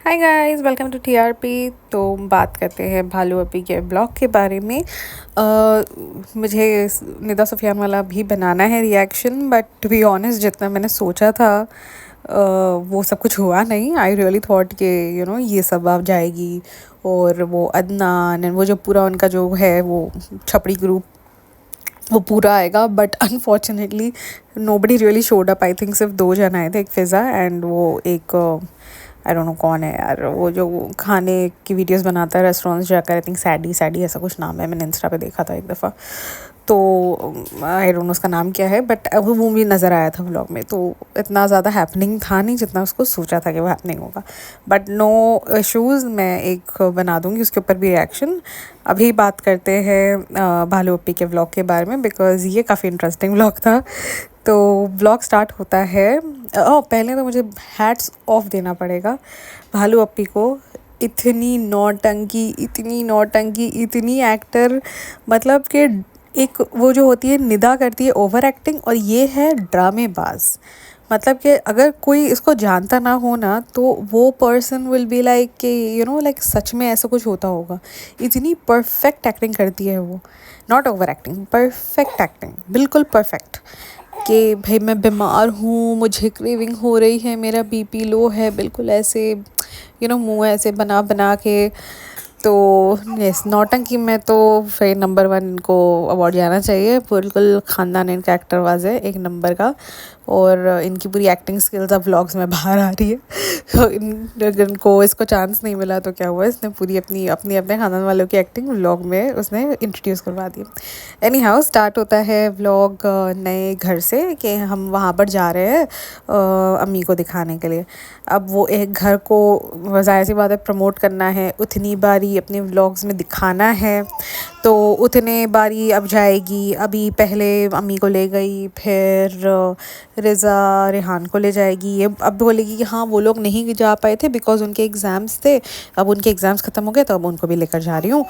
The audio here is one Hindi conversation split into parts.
Hi guys, welcome to TRP. तो बात करते हैं भालू अप्पी के ब्लॉग के बारे में। मुझे निदा सुफियान वाला भी बनाना है reaction, but to be honest जितना मैंने सोचा था वो सब कुछ हुआ नहीं। आई रियली थॉट कि ये सब अब जाएगी और वो अदनान एंड वो जो पूरा उनका जो है वो छपड़ी ग्रुप वो पूरा आएगा, but unfortunately nobody really showed up. I think सिर्फ दो जन आए थे, एक फ़िज़ा एंड वो एक आई डोंट नो कौन है यार, वो जो खाने की वीडियोस बनाता है रेस्टोरेंट्स जाकर। आई थिंक सैडी सैडी ऐसा कुछ नाम है, मैंने इंस्टा पे देखा था एक दफ़ा। तो आई डोंट नो उसका नाम क्या है, बट वो भी नज़र आया था व्लॉग में। तो इतना ज़्यादा हैपनिंग था नहीं जितना उसको सोचा था कि वो हैपनिंग होगा, बट नो इशूज़, मैं एक बना दूँगी उसके ऊपर भी रिएक्शन। अभी बात करते हैं भालू अप्पी के व्लॉग के बारे में, बिकॉज़ ये काफ़ी इंटरेस्टिंग व्लॉग था। तो व्लॉग स्टार्ट होता है। पहले तो मुझे हैट्स ऑफ देना पड़ेगा भालू अप्पी को। इतनी नौटंकी, इतनी एक्टर, मतलब कि एक वो जो होती है निदा करती है ओवर एक्टिंग, और ये है ड्रामेबाज। मतलब कि अगर कोई इसको जानता ना हो ना, तो वो पर्सन विल बी लाइक कि लाइक सच में ऐसा कुछ होता होगा। इतनी परफेक्ट एक्टिंग करती है वो, not over acting, perfect acting, बिल्कुल परफेक्ट। कि भाई मैं बीमार हूँ, मुझे क्रेविंग हो रही है, मेरा बीपी लो है, बिल्कुल ऐसे मुंह ऐसे बना बना के। तो यस, नौटंकी में तो फिर नंबर 1 इनको अवार्ड जाना चाहिए। बिल्कुल ख़ानदान इनका एक्टर वाज है एक नंबर का, और इनकी पूरी एक्टिंग स्किल्स अब व्लॉग्स में बाहर आ रही है। तो इनको इसको चांस नहीं मिला तो क्या हुआ, इसने पूरी अपनी अपने ख़ानदान वालों की एक्टिंग व्लॉग में उसने इंट्रोड्यूस करवा दी। एनी हाउ स्टार्ट होता है व्लॉग नए घर से कि हम वहाँ पर जा रहे हैं अम्मी को दिखाने के लिए। अब वो एक घर को ज़ाहिर सी बात है प्रमोट करना है, उतनी बारी अपने व्लॉग्स में दिखाना है। तो उतने बारी अब जाएगी। अभी पहले अम्मी को ले गई, फिर रिज़ा रेहान को ले जाएगी। अब बोलेगी कि हाँ वो लोग नहीं जा पाए थे बिकॉज़ उनके एग्ज़ाम्स थे, अब उनके एग्ज़ाम्स ख़त्म हो गए तो अब उनको भी लेकर जा रही हूँ।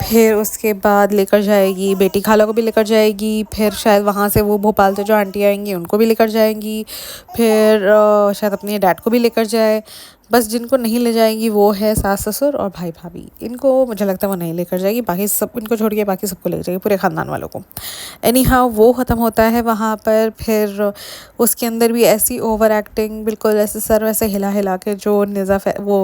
फिर उसके बाद लेकर जाएगी बेटी खाला को भी लेकर जाएगी, फिर शायद वहाँ से वो भोपाल से जो आंटी आएंगी उनको भी लेकर जाएंगी, फिर शायद अपने डैड को भी लेकर जाए। बस जिनको नहीं ले जाएंगी वो है सास ससुर और भाई भाभी। इनको मुझे लगता है वो नहीं लेकर जाएगी, बाकी सब इनको छोड़ के बाकी सबको ले जाएगी, पूरे ख़ानदान वालों को। एनी हाउ वो ख़त्म होता है वहाँ पर। फिर उसके अंदर भी ऐसी ओवर एक्टिंग, बिल्कुल ऐसे सर वैसे हिला हिला के, जो वो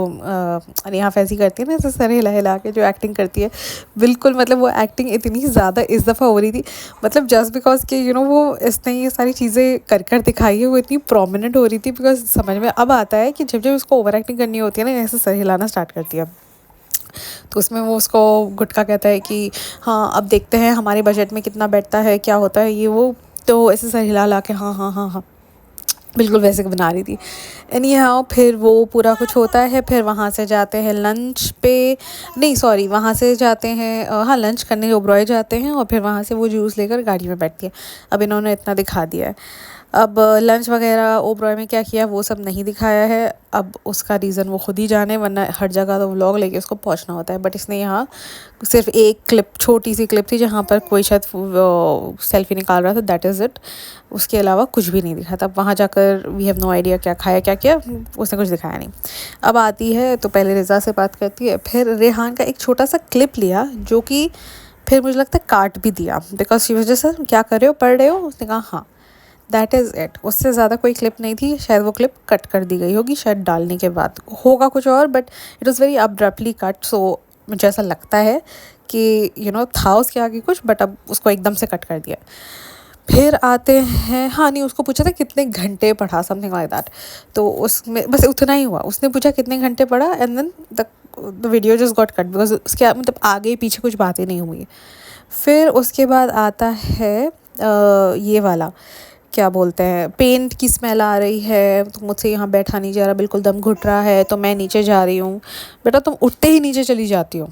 नेहा फैज़ी करती है ना, ऐसे सर हिला हिला के जो एक्टिंग करती है, बिल्कुल मतलब वो एक्टिंग इतनी ज़्यादा इस दफ़ा हो रही थी। मतलब जस्ट बिकॉज कि वो इसने ये सारी चीज़ें कर कर दिखाई है, वो इतनी प्रोमिनेंट हो रही थी। बिकॉज समझ में अब आता है कि जब जब उसको ओवर एक्टिंग करनी होती है ना, ऐसे सर हिलाना स्टार्ट करती है। तो उसमें वो उसको गुटका कहता है कि हाँ अब देखते हैं हमारे बजट में कितना बैठता है, क्या होता है ये वो। तो ऐसे सर हिला ला के हाँ हाँ हाँ हाँ बिल्कुल वैसे बना रही थी। एनी हाउ फिर वो पूरा कुछ होता है। फिर वहाँ से जाते हैं लंच पे, नहीं सॉरी, वहाँ से जाते हैं हाँ लंच करने ओबरॉय जाते हैं, और फिर वहाँ से वो जूस लेकर गाड़ी में बैठती है। अब इन्होंने इतना दिखा दिया है। अब लंच वगैरह ओबरॉय में क्या किया वो सब नहीं दिखाया है। अब उसका रीज़न वो खुद ही जाने, वरना हर जगह तो व्लॉग लेके उसको पहुंचना होता है। बट इसने यहाँ सिर्फ एक क्लिप, छोटी सी क्लिप थी जहाँ पर कोई शायद सेल्फी निकाल रहा था, दैट इज़ इट। उसके अलावा कुछ भी नहीं दिखा था। वहाँ जाकर वी हैव नो आइडिया क्या खाया क्या किया, उसने कुछ दिखाया नहीं। अब आती है तो पहले रिज़ा से बात करती है, फिर रेहान का एक छोटा सा क्लिप लिया जो कि फिर मुझे लगता है काट भी दिया, बिकॉज शी वाज जस्ट क्या कर रहे हो, पढ़ रहे हो, उसने कहा हाँ, दैट इज़ इट। उससे ज़्यादा कोई क्लिप नहीं थी। शायद वो क्लिप कट कर दी गई होगी, शायद डालने के बाद होगा कुछ और, but it was very abruptly cut. So मुझे ऐसा लगता है कि था उसके आगे कुछ, बट अब उसको एकदम से कट कर दिया। फिर आते हैं, हाँ नहीं, उसको पूछा था कितने घंटे पढ़ा, समथिंग लाइक दैट। तो उसमें बस उतना ही हुआ, उसने पूछा कितने घंटे पढ़ा, and then the video just got cut, because उसके मतलब आगे पीछे कुछ बातें नहीं हुई। फिर उसके बाद आता है ये वाला, क्या बोलते हैं, पेंट की स्मेल आ रही है, तो मुझसे यहाँ बैठा नहीं जा रहा, बिल्कुल दम घुट रहा है, तो मैं नीचे जा रही हूँ। बेटा तुम उठते ही नीचे चली जाती हो,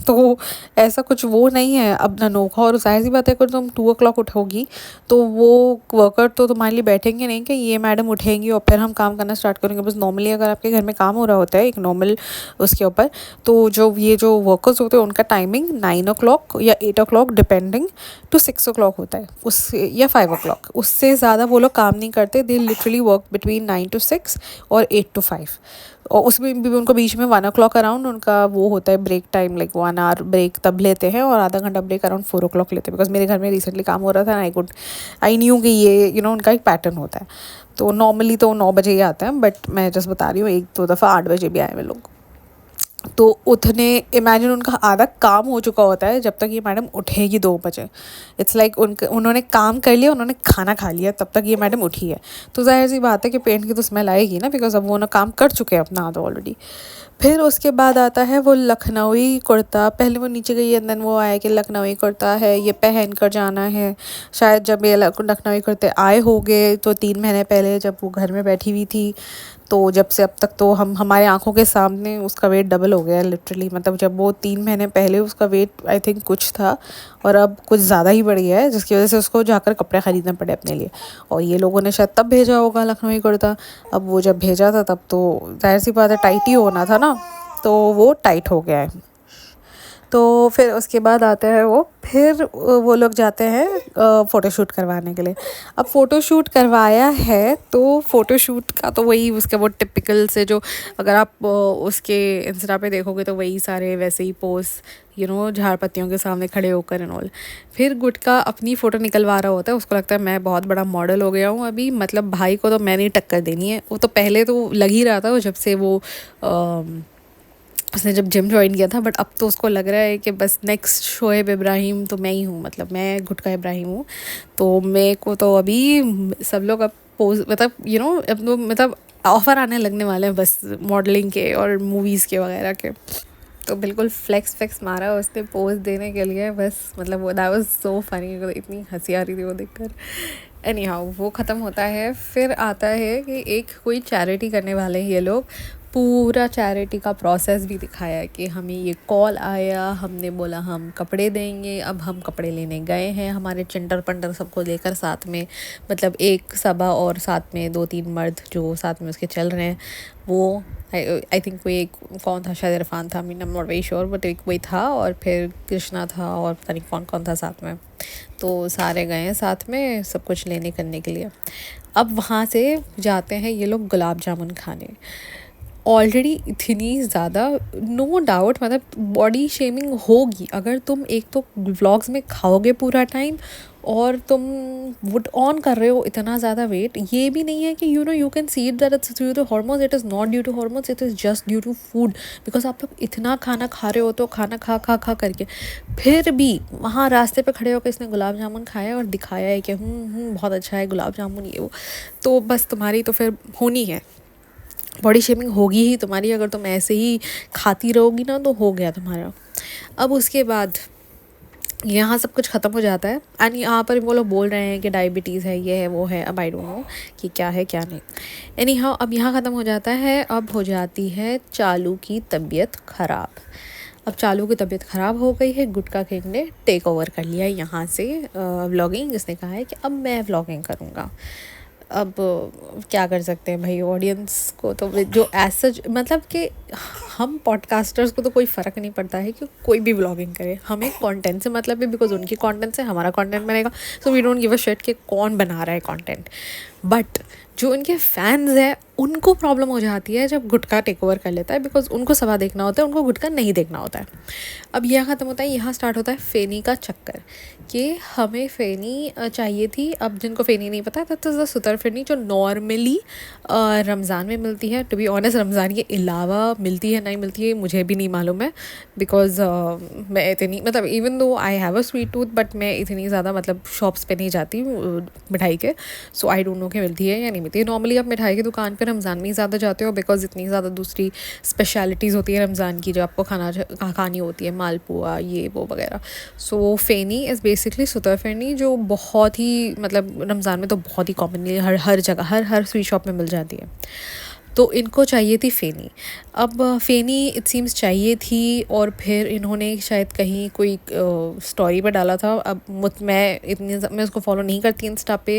तो ऐसा कुछ वो नहीं है अब अनोखा। और जाहिर सी बात है अगर तुम 2 o'clock उठोगी तो वो वर्कर तो तुम्हारे लिए बैठेंगे नहीं कि ये मैडम उठेंगी और फिर हम काम करना स्टार्ट करेंगे। बस नॉर्मली अगर आपके घर में काम हो रहा होता है एक नॉर्मल उसके ऊपर, तो जो वर्कर्स होते हैं उनका टाइमिंग 9 o'clock या 8 o'clock डिपेंडिंग टू 6 o'clock होता है, उससे या 5 o'clock, उससे ज़्यादा वो लोग काम नहीं करते। They literally work between 9 to 6 और 8 to 5। और उसमें भी उनको बीच में 1 o'clock अराउंड उनका वो होता है break time, like 1 hour break तब लेते हैं और आधा घंटा ब्रेक अराउंड 4 o'clock लेते हैं। बिकॉज मेरे घर में रिसेंटली काम हो रहा था, आई न्यू कि ये उनका एक पैटर्न होता है। तो नॉर्मली तो 9 बजे ही आते हैं, बट मैं जस्ट बता रही हूँ, एक दो दफ़ा 8 बजे भी आए हुए लोग। तो उतने इमेजिन उनका आधा काम हो चुका होता है जब तक ये मैडम उठेगी 2 बजे। इट्स लाइक उन्होंने काम कर लिया, उन्होंने खाना खा लिया, तब तक ये मैडम उठी है। तो जाहिर सी बात है कि पेंट की तो स्मेल आएगी ना, बिकॉज अब वो ना काम कर चुके हैं अपना आधा ऑलरेडी। फिर उसके बाद आता है वो लखनवी कुर्ता। पहले वो नीचे गई एंड देन वो आया कि लखनवी कुर्ता है, ये पहन कर जाना है। शायद जब ये लखनवी कुर्ते आए होंगे तो 3 महीने पहले जब वो घर में बैठी हुई थी, तो जब से अब तक तो हमारे आंखों के सामने उसका वेट डबल हो गया है लिटरली। मतलब जब वो 3 महीने पहले उसका वेट आई थिंक कुछ था और अब कुछ ज़्यादा ही बढ़ गया है, जिसकी वजह से उसको जाकर कपड़े ख़रीदने पड़े अपने लिए। और ये लोगों ने शायद तब भेजा होगा लखनवी कुर्ता। अब वो जब भेजा था तब तो जाहिर सी बात है टाइट ही होना था ना, तो वो टाइट हो गया है। तो फिर उसके बाद आते हैं फिर वो लोग जाते हैं फ़ोटोशूट करवाने के लिए। अब फ़ोटोशूट करवाया है तो फ़ोटोशूट का तो वही उसके वो टिपिकल से जो, अगर आप उसके इंस्टा पे देखोगे तो वही सारे वैसे ही पोज, झाड़ पत्तियों के सामने खड़े होकर एंड ऑल। फिर गुटका अपनी फ़ोटो निकलवा रहा होता है, उसको लगता है मैं बहुत बड़ा मॉडल हो गया हूँ अभी, मतलब भाई को तो मैंने ही टक्कर देनी है। वो तो पहले तो लग ही रहा था जब से वो उसने जब जिम ज्वाइन किया था, बट अब तो उसको लग रहा है कि बस नेक्स्ट शोएब इब्राहिम तो मैं ही हूँ, मतलब मैं गुटका इब्राहिम हूँ। तो मेरे को तो अभी सब लोग अब पोज मतलब ऑफ़र आने लगने वाले हैं बस मॉडलिंग के और मूवीज़ के वगैरह के। तो बिल्कुल फ्लेक्स मारा उसने पोज देने के लिए, बस मतलब वो दैट वाज सो फनी, इतनी हंसी आ रही थी वो देखकर। एनी हाउ वो ख़त्म होता है। फिर आता है कि एक कोई चैरिटी करने वाले हैं ये लोग। पूरा चैरिटी का प्रोसेस भी दिखाया है कि हमें ये कॉल आया, हमने बोला हम कपड़े देंगे, अब हम कपड़े लेने गए हैं हमारे चिंटर पंटर सबको लेकर साथ में, मतलब एक सबा और साथ में 2-3 मर्द जो साथ में उसके चल रहे हैं। वो आई थिंक कोई एक कौन था, शायद इरफान था, mean I am not very sure, but एक वही था और फिर कृष्णा था और पता नहीं कौन कौन था साथ में। तो सारे गए हैं साथ में सब कुछ लेने करने के लिए। अब वहाँ से जाते हैं ये लोग गुलाब जामुन खाने। ऑलरेडी इतनी ज़्यादा नो डाउट मतलब बॉडी शेमिंग होगी अगर तुम एक तो व्लॉग्स में खाओगे पूरा टाइम और तुम वुड ऑन कर रहे हो इतना ज़्यादा वेट। ये भी नहीं है कि you can see it that it's due to hormones, it is not due to hormones, it is just due to food. Because आप लोग इतना खाना खा रहे हो तो खाना खा खा खा करके फिर भी वहाँ रास्ते पे खड़े होकर इसने गुलाब जामुन खाया और दिखाया है कि बहुत अच्छा है गुलाब जामुन ये वो। तो बस तुम्हारी तो फिर होनी है, बॉडी शेमिंग होगी ही तुम्हारी। अगर तुम ऐसे ही खाती रहोगी ना तो हो गया तुम्हारा। अब उसके बाद यहाँ सब कुछ ख़त्म हो जाता है एंड यहाँ पर वो लोग बोल रहे हैं कि डायबिटीज़ है, ये है वो है, अब आई डोंट नो कि क्या है क्या नहीं। एनी हाउ अब यहाँ ख़त्म हो जाता है। अब हो जाती है चालू की तबीयत ख़राब। अब चालू की तबीयत ख़राब हो गई है, गुटका किंग ने टेक ओवर कर लिया यहाँ से व्लॉगिंग। इसने कहा है कि अब मैं व्लॉगिंग करूँगा। अब क्या कर सकते हैं भाई, ऑडियंस को तो जो सच मतलब कि हम पॉडकास्टर्स को तो कोई फ़र्क नहीं पड़ता है कि कोई भी व्लॉगिंग करे, हमें कंटेंट से मतलब है, बिकॉज उनकी कंटेंट से हमारा कंटेंट बनेगा। So we don't give a shit कि कौन बना रहा है कंटेंट। बट जो उनके फैंस हैं उनको प्रॉब्लम हो जाती है जब गुटका टेक ओवर कर लेता है, बिकॉज उनको सवा देखना होता है, उनको गुटका नहीं देखना होता है। अब यह ख़त्म होता है, यहाँ स्टार्ट होता है फ़ेनी का चक्कर कि हमें फ़ेनी चाहिए थी। अब जिनको फ़ेनी नहीं पता दैट इज़ द सुतर फ़ेनी जो नॉर्मली रमज़ान में मिलती है। टू बी ऑनेस्ट रमज़ान के अलावा मिलती है नहीं मिलती है मुझे भी नहीं मालूम है, बिकॉज मैं इतनी मतलब even though I have a sweet tooth but मैं इतनी ज़्यादा मतलब शॉप्स पे नहीं जाती मिठाई के। सो आई डोंट नो कि मिलती है या नहीं मिलती है। नॉर्मली आप मिठाई की दुकान पर रमज़ान में ही ज़्यादा जाते हो, बिकॉज इतनी ज़्यादा दूसरी स्पेशलिटीज़ होती है रमज़ान की जो आपको खानी होती है, मालपुआ ये वो वगैरह। सो फ़ेनी इज़ बेसिकली सुतर फ़ेनी जो बहुत ही मतलब रमज़ान में तो बहुत ही कॉमनली हर जगह हर स्वीट शॉप में मिल जाती है। तो इनको चाहिए थी फ़ेनी। अब फ़ेनी इट सीम्स चाहिए थी और फिर इन्होंने शायद कहीं कोई स्टोरी पर डाला था। अब मैं उसको फॉलो नहीं करती इंस्टा पे,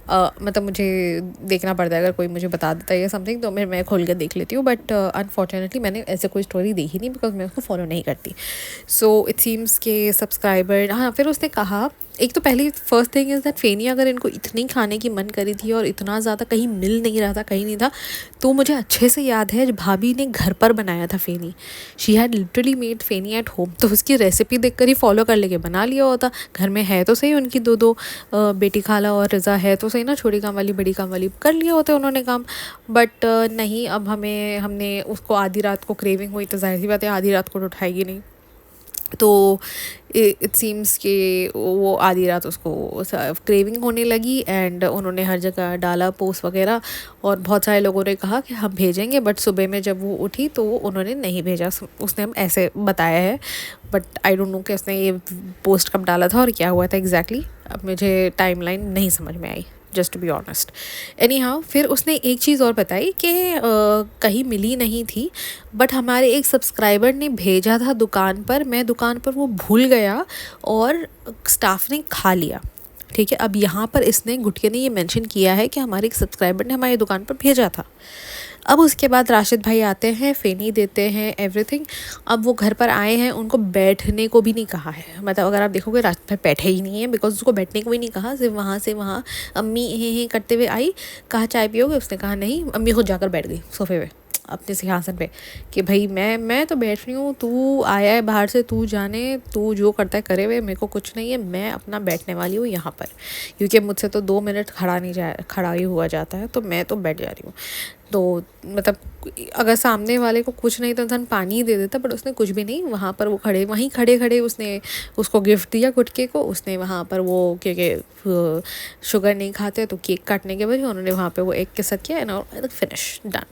मतलब मुझे देखना पड़ता है, अगर कोई मुझे बता देता है या समथिंग तो मैं खोल कर देख लेती हूँ। बट अनफॉर्चुनेटली मैंने ऐसे कोई स्टोरी देखी नहीं बिकॉज मैं उसको फॉलो नहीं करती। सो इट सीम्स के सब्सक्राइबर, हाँ फिर उसने कहा एक तो पहली फर्स्ट थिंग इज़ दैट फेनी अगर इनको इतनी खाने की मन करी थी और इतना ज़्यादा कहीं मिल नहीं रहा था, कहीं नहीं था, तो मुझे अच्छे से याद है जब भाभी ने घर पर बनाया था pheni, she had literally made pheni at home, तो उसकी रेसिपी देख कर ही फॉलो कर लेके बना लिया होता। घर में है तो सही उनकी दो दो बेटी खाला और रज़ा है तो सही ना, छोटी काम वाली बड़ी काम वाली, कर लिया होता उन्होंने काम। बट नहीं, अब हमने उसको आधी रात को क्रेविंग हुई तो जाहिर सी बात है आधी रात को तो उठाएगी नहीं, तो इट सीम्स कि वो आधी रात उसको क्रेविंग होने लगी एंड उन्होंने हर जगह डाला पोस्ट वगैरह, और बहुत सारे लोगों ने कहा कि हम भेजेंगे, बट सुबह में जब वो उठी तो उन्होंने नहीं भेजा, उसने हम ऐसे बताया है। बट आई डोंट नो कि उसने ये पोस्ट कब डाला था और क्या हुआ था एग्जैक्टली, अब मुझे टाइमलाइन नहीं समझ में आई, just to be honest. Anyhow, फिर उसने एक चीज़ और बताई कि कहीं मिली नहीं थी, बट हमारे एक सब्सक्राइबर ने भेजा था दुकान पर, मैं दुकान पर वो भूल गया और स्टाफ ने खा लिया। ठीक है, अब यहाँ पर इसने गुटके ने ये मेंशन किया है कि हमारे एक सब्सक्राइबर ने हमारी दुकान पर भेजा था। अब उसके बाद राशिद भाई आते हैं, फेनी देते हैं, एवरीथिंग। अब वो घर पर आए हैं, उनको बैठने को भी नहीं कहा है, मतलब अगर आप देखोगे राशिद भाई बैठे ही नहीं है, बिकॉज उसको बैठने को भी नहीं कहा, सिर्फ वहाँ से वहाँ अम्मी हे करते हुए आई, कहा चाय पियोगे, उसने कहा नहीं, अम्मी खुद जाकर बैठ गई सोफे पे अपने सिंहासन पे कि भाई मैं तो बैठ रही हूँ, तू आया है बाहर से, तू जाने, तू जो करता है करे हुए, मेरे को कुछ नहीं है, मैं अपना बैठने वाली हूँ यहाँ पर, क्योंकि मुझसे तो 2 मिनट खड़ा ही हुआ जाता है, तो मैं तो बैठ जा रही हूँ। तो मतलब अगर सामने वाले को कुछ नहीं तो इंसान पानी ही दे देता, बट उसने कुछ भी नहीं, वहाँ पर वो वहीं खड़े खड़े उसने उसको गिफ्ट दिया गुटके को, उसने वहाँ पर वो क्योंकि शुगर नहीं खाते तो केक काटने के वजह उन्होंने वहाँ पे वो एक के साथ किया एंड फिनिश डन।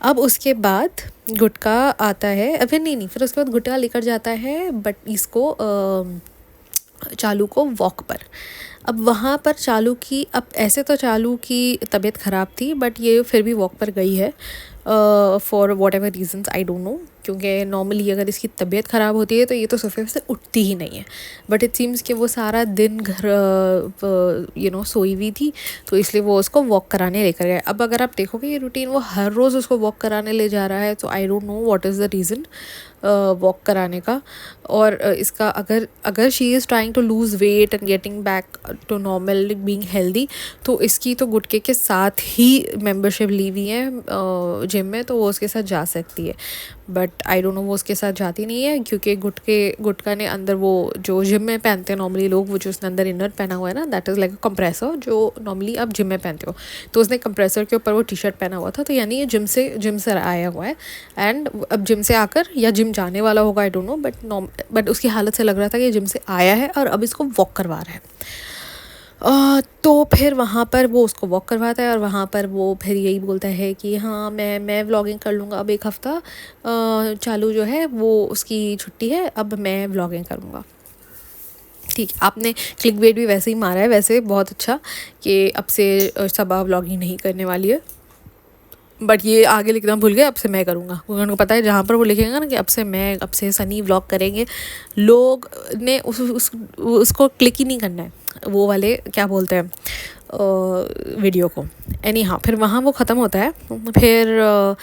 अब उसके बाद गुटका आता है, फिर नहीं, फिर उसके बाद गुटका लेकर जाता है बट इसको चालू को वॉक पर। अब वहाँ पर चालू की, अब ऐसे तो चालू की तबीयत ख़राब थी, बट ये फिर भी वॉक पर गई है for whatever reasons, I don't know, क्योंकि नॉर्मली अगर इसकी तबीयत ख़राब होती है तो ये तो सोफे से उठती ही नहीं है, बट इट सीम्स कि वो सारा दिन घर सोई हुई थी, तो इसलिए वो उसको वॉक कराने लेकर गए। अब अगर आप देखोगे ये रूटीन, वो हर रोज़ उसको वॉक कराने ले जा रहा है, तो I don't know what is the reason walk कराने का। और इसका अगर she is trying to lose weight and getting back to normal being healthy, तो इसकी तो गुटके के साथ ही मेंबरशिप ली हुई है जिम में, तो वो उसके साथ जा सकती है, बट आई डोंट नो वो उसके साथ जाती नहीं है, क्योंकि गुटका ने अंदर वो जो जिम में पहनते हैं नॉर्मली लोग, वो जो उसने अंदर इनर पहना हुआ है ना, that is like a compressor जो नॉर्मली आप जिम में पहनते हो, तो उसने कंप्रेसर के ऊपर वो टी शर्ट पहना हुआ था, तो यानी ये जिम से आया हुआ है, एंड अब जिम से आकर या जिम जाने वाला होगा, आई डोंट नो, बट उसकी हालत से लग रहा था कि जिम से आया है और अब इसको वॉक करवा रहा है। तो फिर वहाँ पर वो उसको वॉक करवाता है और वहाँ पर वो फिर यही बोलता है कि हाँ मैं व्लॉगिंग कर लूँगा, अब 1 हफ़्ता चालू जो है वो उसकी छुट्टी है, अब मैं व्लॉगिंग करूँगा। ठीक, आपने क्लिक बेट भी वैसे ही मारा है, वैसे बहुत अच्छा कि अब से सबा व्लॉगिंग नहीं करने वाली है, बट ये आगे लिखना भूल गए, अब से मैं करूँगा, क्योंकि उनको पता है जहाँ पर वो लिखेगा ना कि अब से सनी व्लॉग करेंगे, लोग ने उसको क्लिक ही नहीं करना है, वो वाले क्या बोलते हैं वीडियो को। एनी हाँ, फिर वहाँ वो ख़त्म होता है, फिर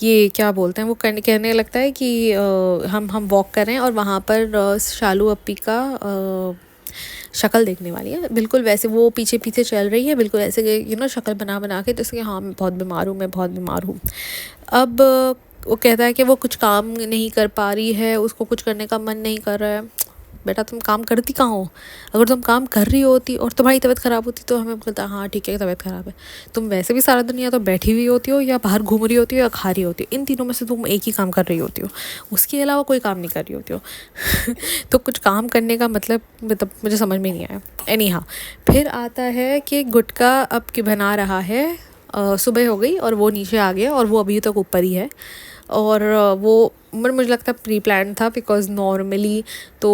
ये क्या बोलते हैं, वो कहने लगता है कि हम वॉक कर रहे हैं और वहाँ पर शालू अप्पी का शक्ल देखने वाली है, बिल्कुल वैसे वो पीछे पीछे चल रही है, बिल्कुल ऐसे शक्ल बना के, जैसे कि हाँ मैं बहुत बीमार हूँ। अब वो कहता है कि वो कुछ काम नहीं कर पा रही है, उसको कुछ करने का मन नहीं कर रहा है। बेटा तुम काम करती कहाँ हो? अगर तुम काम कर रही होती और तुम्हारी तबीयत ख़राब होती तो हमें बोलता हाँ ठीक है तबीयत ख़राब है, तुम वैसे भी सारा दिन या तो बैठी हुई होती हो या बाहर घूम रही होती हो या खा रही होती हो, इन तीनों में से तुम एक ही काम कर रही होती हो, उसके अलावा कोई काम नहीं कर रही होती हो। तो कुछ काम करने का मतलब मुझे समझ में नहीं आया। एनी हाँ, फिर आता है कि गुटका अब की बना रहा है, सुबह हो गई और वो नीचे आ गया और वो अभी तक ऊपर ही है, और वो मुझे लगता है प्री प्लान था, बिकॉज नॉर्मली तो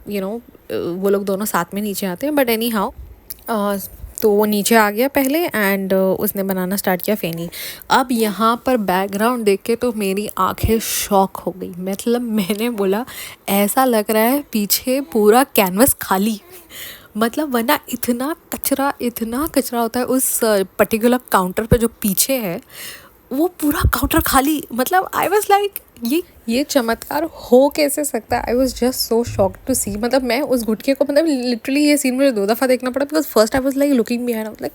वो लोग दोनों साथ में नीचे आते हैं, बट एनी हाउ तो वो नीचे आ गया पहले एंड उसने बनाना स्टार्ट किया फेनी। अब यहाँ पर बैकग्राउंड देख के तो मेरी आंखें शॉक हो गई, मतलब मैंने बोला ऐसा लग रहा है पीछे पूरा कैनवस खाली, मतलब वरना इतना कचरा होता है उस पर्टिकुलर काउंटर पे जो पीछे है, वो पूरा काउंटर खाली, मतलब आई वाज लाइक ये चमत्कार हो कैसे सकता है? I was just so shocked to see. मतलब मैं उस गुटके को, मतलब लिटरली ये सीन मुझे 2 दफ़ा देखना पड़ा, because first I was like looking behind, like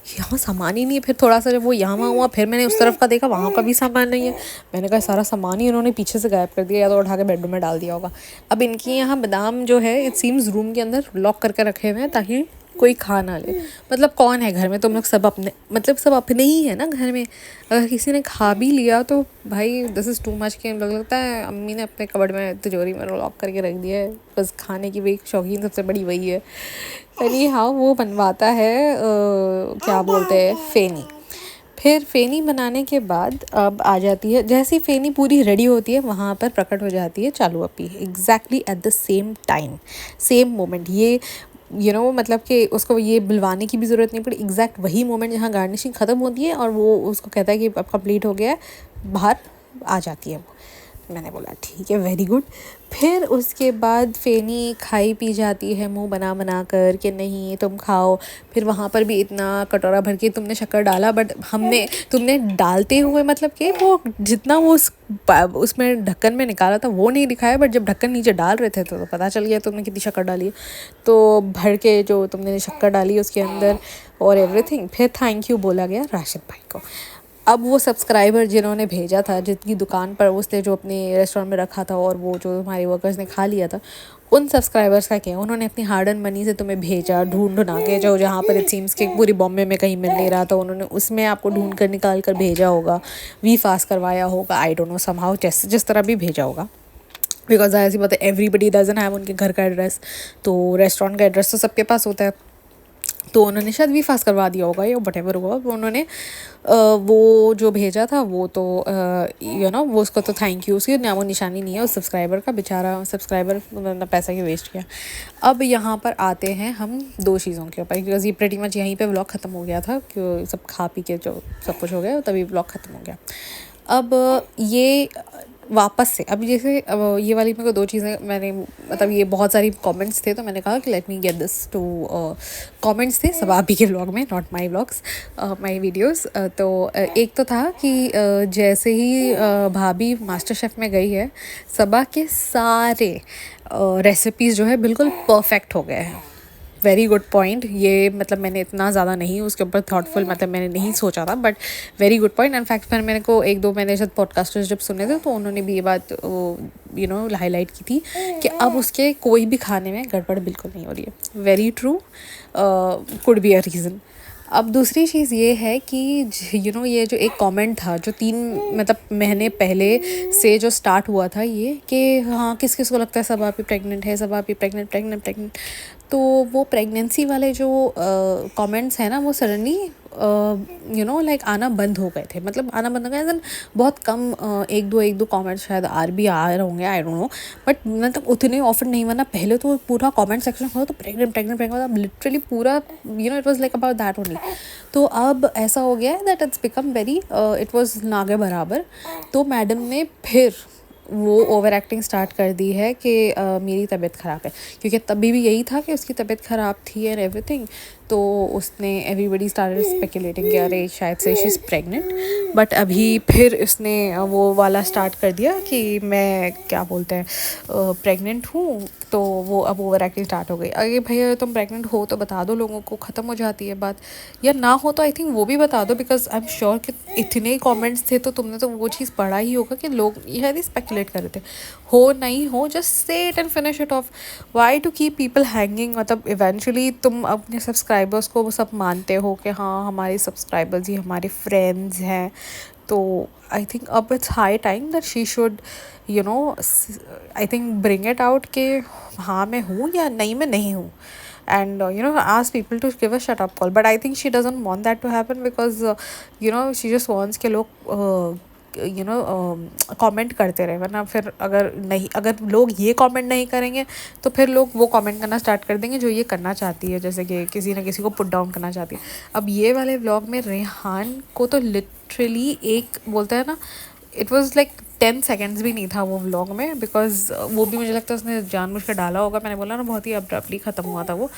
यहाँ सामान ही नहीं है। फिर थोड़ा सा जब वो यहाँ वहाँ हुआ, फिर मैंने उस तरफ का देखा, वहाँ का भी सामान नहीं है। मैंने कहा सारा सामान ही इन्होंने पीछे से गायब कर दिया, या तो उठा के बेडरूम में डाल दिया होगा। अब इनके यहाँ बादाम जो है, इट सीम्स रूम के अंदर लॉक करके रखे हुए हैं ताकि कोई खा ना ले। मतलब कौन है घर में? तुम लोग सब अपने, मतलब सब अपने ही है ना घर में। अगर किसी ने खा भी लिया तो भाई दिस इज़ टू मच। के लोग लगता है अम्मी ने अपने कबर्ड में तिजोरी में लॉक करके रख दिया है, बस खाने की भी शौकीन सबसे बड़ी वही है। यानी हाँ, वो बनवाता है क्या बोलते हैं, फेनी। फिर फेनी बनाने के बाद अब आ जाती है, जैसी फेनी पूरी रेडी होती है वहाँ पर प्रकट हो जाती है चालू अपी, exactly at the same time, same moment. ये मतलब कि उसको ये बुलवाने की भी ज़रूरत नहीं पड़ी, एग्जैक्ट वही मोमेंट जहाँ गार्निशिंग ख़त्म होती है और वो उसको कहता है कि अब कंप्लीट हो गया है, बाहर आ जाती है वो। मैंने बोला ठीक है, वेरी गुड। फिर उसके बाद फेनी खाई पी जाती है मुंह बना बना कर कि नहीं तुम खाओ। फिर वहाँ पर भी इतना कटोरा भर के तुमने शक्कर डाला, बट तुमने डालते हुए मतलब कि वो जितना वो उसमें ढक्कन में निकाला था वो नहीं दिखाया, बट जब ढक्कन नीचे डाल रहे थे तो पता चल गया तुमने कितनी शक्कर डाली है। तो भर के जो तुमने शक्कर डाली उसके अंदर और एवरीथिंग। फिर थैंक यू बोला गया राशिद भाई को। अब वो सब्सक्राइबर जिन्होंने भेजा था, जिनकी दुकान पर उसने जो अपने रेस्टोरेंट में रखा था और वो जो हमारे वर्कर्स ने खा लिया था, उन सब्सक्राइबर्स का क्या, उन्होंने अपनी हार्ड एंड मनी से तुम्हें भेजा ढूंढ ढूंढा के, जो जहाँ पर इट सीम्स के पूरी बॉम्बे में कहीं मिल नहीं रहा था, उन्होंने उसमें आपको ढूंढ कर निकाल कर भेजा होगा, वी फास्ट करवाया होगा, आई डोंट नो, समहाउ जिस तरह भी भेजा होगा। बिकॉज ऐसी बात है, एवरीबडी डजन हैव उनके घर का एड्रेस, तो रेस्टोरेंट का एड्रेस तो सबके पास होता है। तो उन्होंने शायद वी फास्ट करवा दिया होगा या वट एवर हुआ, उन्होंने वो जो भेजा था वो तो वो उसको तो थैंक यू, उसकी नामो निशानी नहीं है उस सब्सक्राइबर का, बेचारा सब्सक्राइबर उन्होंने पैसा की वेस्ट किया। अब यहाँ पर आते हैं हम 2 चीज़ों के ऊपर, बिकॉज ये प्रेटी मच यहीं पे व्लॉग ख़त्म हो गया था, कि सब खा पी के जो सब कुछ हो गया तभी व्लॉग ख़त्म हो गया। अब ये वापस से, अब जैसे अब ये वाली मेरे को 2 चीज़ें मैंने, मतलब ये बहुत सारी कमेंट्स थे तो मैंने कहा कि let me get this two comments थे सब आप ही के व्लॉग में, not my vlogs, my videos. तो एक तो था कि जैसे ही भाभी मास्टर शेफ़ में गई है, सबा के सारे रेसिपीज़ जो है बिल्कुल परफेक्ट हो गए हैं। Very good point. ये मतलब मैंने इतना ज़्यादा नहीं उसके ऊपर थॉटफुल, मतलब मैंने नहीं सोचा था, but very good point. In fact फिर मेरे को 1-2 मैंने जब पॉडकास्टर्स जब सुने थे तो उन्होंने भी ये बात हाईलाइट की थी कि अब उसके कोई भी खाने में गड़बड़ बिल्कुल नहीं हो रही है। Very true, could be a reason. अब दूसरी चीज़ ये है कि ये जो एक कमेंट था जो 3 मतलब महीने पहले से जो स्टार्ट हुआ था, ये कि हाँ किस किस को लगता है सब आप ही प्रेग्नेंट है, सब आप ही प्रेग्नेंट। तो वो प्रेगनेंसी वाले जो कमेंट्स हैं ना, वो सडनली लाइक आना बंद हो गए थे, मतलब आना बंद हो गए देन बहुत कम, एक दो कमेंट्स शायद भी आ रहे होंगे, आई डोंट नो, बट मतलब उतने ऑफर नहीं, वरना पहले तो पूरा कमेंट सेक्शन होता तो प्रेग्नेंट अब लिटरली पूरा it was like about that only. तो अब ऐसा हो गया है that it's become very, it was नागे बराबर। तो मैडम ने फिर वो ओवर एक्टिंग स्टार्ट कर दी है कि मेरी तबीयत ख़राब है, क्योंकि तभी भी यही था कि उसकी तबीयत ख़राब थी एंड एवरीथिंग। तो उसने एवरीबडी स्टार्टेड स्पेकुलेटिंग कि अरे शायद से शी इज़ प्रेग्नेंट, बट अभी फिर उसने वो वाला स्टार्ट कर दिया कि मैं क्या बोलते हैं प्रेग्नेंट हूँ। तो वो अब ओवर एक्टिंग स्टार्ट हो गई। अरे भैया तुम प्रेग्नेंट हो तो बता दो, लोगों को ख़त्म हो जाती है बात, या ना हो तो आई थिंक वो भी बता दो, बिकॉज आई एम श्योर कि इतने कमेंट्स थे तो तुमने तो वो चीज़ पढ़ा ही होगा कि लोग यह स्पेकुलेट कर रहे थे। हो नहीं हो, just say it and finish it off, why to keep people hanging. मतलब इवेंचुअली तुम अपने सब्सक्राइबर्स को वो सब मानते हो कि हाँ हमारे सब्सक्राइबर्स ही हमारे फ्रेंड्स हैं, तो आई थिंक अब it's high time that she should I think bring it out कि हाँ मैं हूँ या नहीं मैं नहीं हूँ, and ask people to give a shut up call, but I think she doesn't want that to happen because she just wants के लोग कमेंट करते रहे, वरना फिर अगर लोग ये कमेंट नहीं करेंगे तो फिर लोग वो कमेंट करना स्टार्ट कर देंगे जो ये करना चाहती है, जैसे कि किसी ना किसी को पुट डाउन करना चाहती है। अब ये वाले व्लॉग में रेहान को तो लिटरली एक बोलता है ना, इट वाज लाइक 10 सेकेंड्स भी नहीं था वो व्लॉग में, बिकॉज वो भी मुझे लगता है उसने जानबूझ कर डाला होगा। मैंने बोला ना बहुत ही अब्रप्टली ख़त्म हुआ था वो,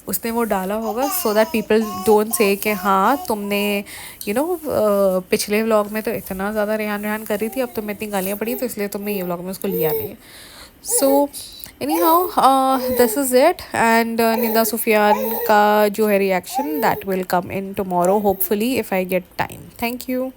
उसने वो डाला होगा so that people don't say कि हाँ तुमने पिछले व्लॉग में तो इतना ज़्यादा रेहान रेहान कर रही थी, अब तुम्हें इतनी गालियाँ पड़ी तो इसलिए तुमने ये व्लॉग में उसको लिया नहीं है। सो anyhow, this is it, and Nida Sufyan का जो है reaction, that will come in tomorrow hopefully if I get time. Thank you.